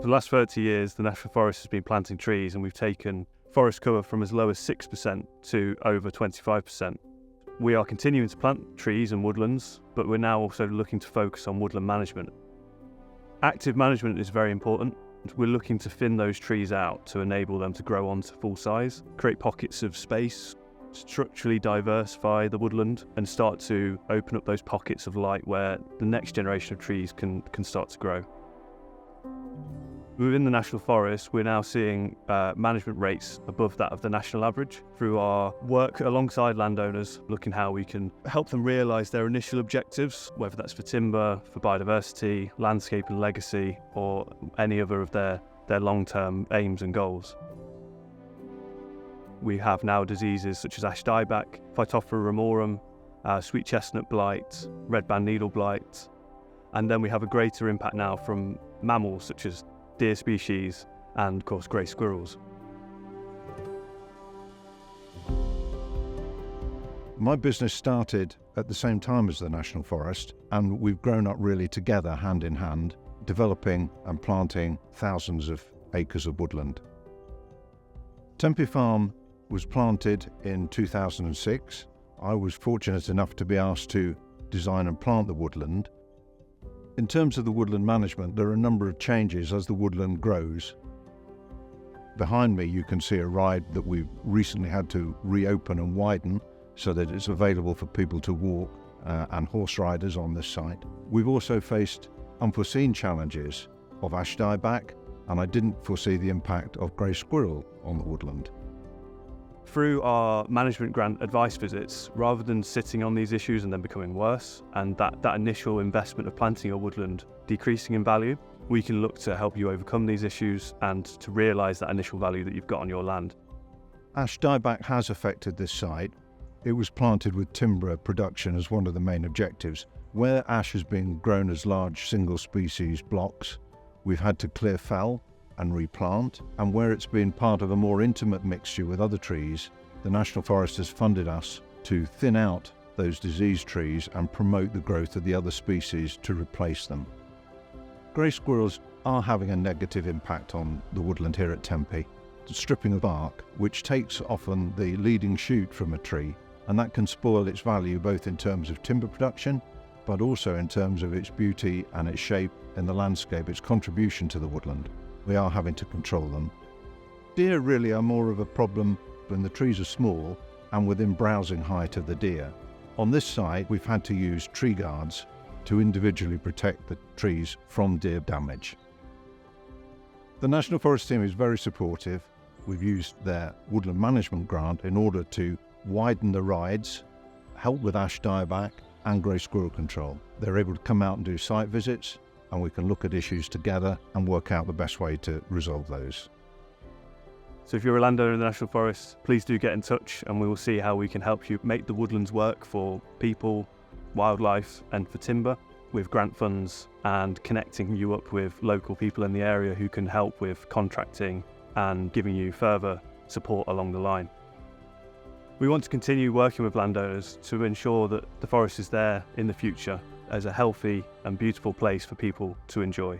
the last 30 years, the National Forest has been planting trees, and we've taken forest cover from as low as 6% to over 25%. We are continuing to plant trees and woodlands, but we're now also looking to focus on woodland management. Active management is very important. We're looking to thin those trees out to enable them to grow on to full size, create pockets of space, structurally diversify the woodland, and start to open up those pockets of light where the next generation of trees can start to grow. Within the National Forest, we're now seeing management rates above that of the national average through our work alongside landowners, looking how we can help them realise their initial objectives, whether that's for timber, for biodiversity, landscape and legacy, or any other of their long-term aims and goals. We have now diseases such as ash dieback, Phytophthora ramorum, sweet chestnut blight, red band needle blight, and then we have a greater impact now from mammals such as deer species and, of course, grey squirrels. My business started at the same time as the National Forest, and we've grown up really together, hand in hand, developing and planting thousands of acres of woodland. Tempe Farm was planted in 2006. I was fortunate enough to be asked to design and plant the woodland. In terms of the woodland management, there are a number of changes as the woodland grows. Behind me you can see a ride that we've recently had to reopen and widen so that it's available for people to walk and horse riders on this site. We've also faced unforeseen challenges of ash dieback, and I didn't foresee the impact of grey squirrel on the woodland. Through our management grant advice visits, rather than sitting on these issues and then becoming worse, and that initial investment of planting your woodland decreasing in value, we can look to help you overcome these issues and to realise that initial value that you've got on your land. Ash dieback has affected this site. It was planted with timber production as one of the main objectives. Where ash has been grown as large single species blocks, we've had to clear fell and replant, and where it's been part of a more intimate mixture with other trees, the National Forest has funded us to thin out those diseased trees and promote the growth of the other species to replace them. Grey squirrels are having a negative impact on the woodland here at Tempe. The stripping of bark, which takes often the leading shoot from a tree, and that can spoil its value both in terms of timber production, but also in terms of its beauty and its shape in the landscape, its contribution to the woodland. We are having to control them. Deer really are more of a problem when the trees are small and within browsing height of the deer. On this site, we've had to use tree guards to individually protect the trees from deer damage. The National Forest team is very supportive. We've used their woodland management grant in order to widen the rides, help with ash dieback and grey squirrel control. They're able to come out and do site visits, and we can look at issues together and work out the best way to resolve those. So if you're a landowner in the National Forest, please do get in touch and we will see how we can help you make the woodlands work for people, wildlife and for timber, with grant funds and connecting you up with local people in the area who can help with contracting and giving you further support along the line. We want to continue working with landowners to ensure that the forest is there in the future as a healthy and beautiful place for people to enjoy.